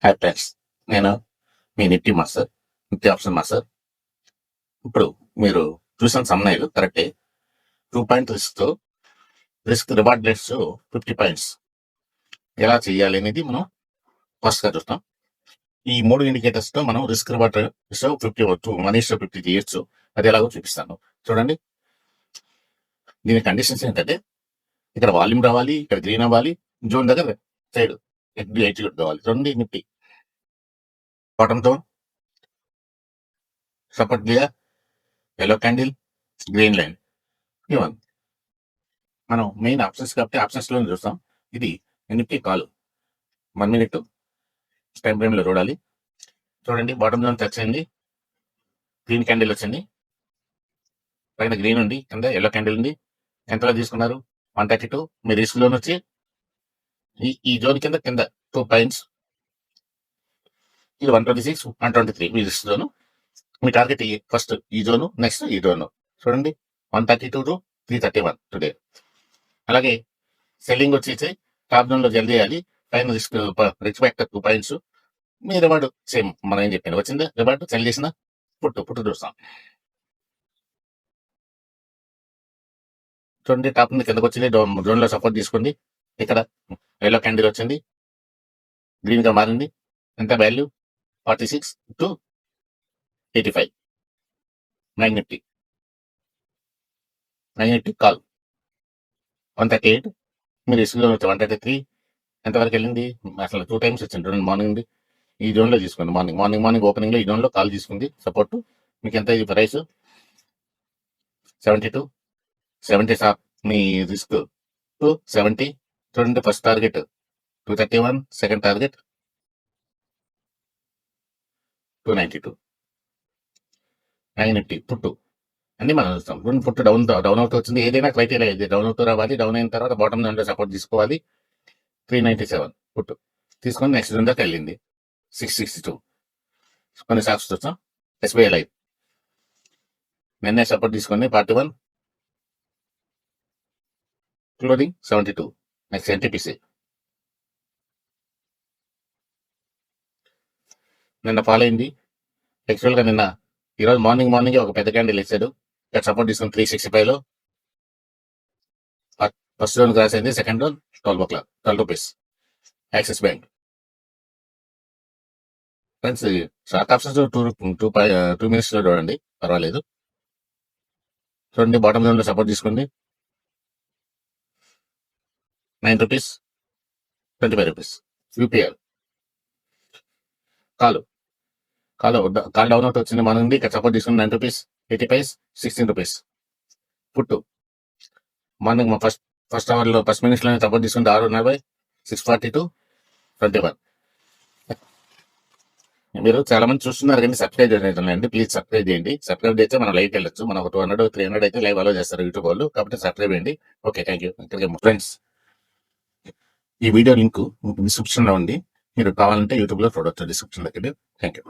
Hi friends, నేను మీ Nifty master, Nifty option master. ఇప్పుడు మీరు చూసిన సమ్నైల్ కరెక్టే. 2 point risk reward rates 50 points ఎలా చేయాలి అనేది మనం ఫస్ట్ గా చూస్తాం. ఈ 3 ఇండికేటర్స్ తో మనం రిస్క్ రివార్డ్ రేట్స్ 50 మనీ 50 చేయొచ్చు. అది ఎలాగో చూపిస్తాను చూడండి. దీని కండిషన్స్ ఏంటంటే ఇక్కడ వాల్యూమ్ రావాలి, ఇక్కడ గ్రీన్ అవ్వాలి, జోన్ దగ్గర సైడ్ ఎయిట్ కావాలి. చూడండి, Nifty bottom zone support clear, yellow candle, green line. ఇవన్ మనం మెయిన్ ఆప్షన్స్ కాబట్టి ఆప్షన్స్ లో చూస్తాం. ఇది Nifty call 1 minute time frame లో చూడాలి. చూడండి, బాటమ్ జోన్ టచ్ అయింది, గ్రీన్ క్యాండిల్ వచ్చింది, పైన గ్రీన్ ఉంది, కింద ఎల్లో క్యాండిల్ ఉంది. ఎంతలో తీసుకున్నారు? 132. మీ రిస్క్ లోన్ వచ్చి ఈ జోన్ కింద 2 పాయింట్స్, ఇది 126, 123 మీ రిస్క్ జోన్. మీ టార్గెట్ ఫస్ట్ ఈ జోను, నెక్స్ట్ ఈ జోను. చూడండి, 132 to 331 టుడే. అలాగే సెల్లింగ్ వచ్చేసి టాప్ జోన్ లో జల్దీ చేయాలి. పైన రిస్క్ ఫ్యాక్టర్ 2 పాయింట్స్. మీ రివార్డ్ సేమ్ మనం ఏం చెప్పాను, వచ్చింది రివార్డ్. సెల్ చేసిన పుట్టు చూస్తాం. చూడండి, టాప్ నుంచి కిందకు వచ్చింది, జోన్ లో సపోర్ట్ తీసుకుంది. ఇక్కడ ఎల్లో క్యాండిల్ వచ్చింది, గ్రీన్ గా మారింది. ఎంత వాల్యూ? 46 to 85. మ్యాగ్నెటీ కాల్ 138. మీరు రిస్క్ జోన్ వచ్చి 133. ఎంతవరకు వెళ్ళింది? అసలు 2 టైమ్స్ వచ్చింది. చూడండి, మార్నింగ్ నుండి ఈ జోన్ లో తీసుకుంది. మార్నింగ్ ఓపెనింగ్ లో ఈ జోన్ లో కాల్ తీసుకుంది సపోర్ట్. మీకు ఎంత ఇది ప్రైస్? 72. 70 సార్ మీ రిస్క్ 270. చూడండి, ఫస్ట్ టార్గెట్ 231, సెకండ్ టార్గెట్ 292. మ్యాగ్నెటీ పుట్టు అన్ని మనం చూస్తాం. రెండు పుట్టు డౌన్ అవుతూ వచ్చింది. ఏదైనా క్రైటీరియా ఇది, డౌన్ అవుతూ రావాలి. డౌన్ అయిన తర్వాత బాటమ్ జోన్ లో సపోర్ట్ తీసుకోవాలి. 397 పుట్టు తీసుకొని నెక్స్ట్ జోన్ దాకా వెళ్ళింది. 662. కొన్ని స్టాక్స్ చూస్తాం. ఎస్బీఐ లైఫ్ నిన్నే సపోర్ట్ తీసుకొని 41, క్లోజింగ్ 72. నెక్స్ట్ ఎన్టీపీసీ నిన్న ఫాలో అయింది. యాక్చువల్ గా నిన్న ఈరోజు మార్నింగ్ ఒక పెద్ద క్యాండిల్ ఇచ్చాడు. ఇక్కడ సపోర్ట్ తీసుకుని 365 లో ఫస్ట్ జోన్ క్రాస్ అయింది. Second zone 12 rupees. Axis bank friends, short options 2 minutes లో చూడండి, పర్వాలేదు. చూడండి, బాటమ్ జోన్ లో సపోర్ట్ తీసుకుంది 9 rupees, 25 rupees. UPL call down out వచ్చింది. మన నుండి ఇక్కడ సపోర్ట్ తీసుకుని 9 రూపీస్, 80 పైస్, 16 రూపీస్. పుట్టు మార్నింగ్ ఫస్ట్ అవర్ లో ఫస్ట్ మినిట్స్ లోనే సపోర్ట్ తీసుకుంటే 6.40, 642, 21. మీరు చాలా మంది చూస్తున్నారు కానీ సబ్స్క్రైబ్ చేయలేదండి. ప్లీజ్ సబ్స్క్రైబ్ చేయండి. సబ్స్క్రైబ్ చేస్తే మనం లైవ్ వెళ్ళొచ్చు. మనం ఒక 200, 300 అయితే లైవ్ అలో చేస్తారు యూట్యూబ్ వాళ్ళు. కాబట్టి సబ్స్క్రైబ్ చేయండి. Okay, thank you. ఫ్రెండ్స్, ఈ వీడియో లింక్ డిస్క్రిప్షన్ లో ఉంది. మీరు కావాలంటే యూట్యూబ్ లో చూడవచ్చు డిస్క్రిప్షన్ దగ్గర. Thank you.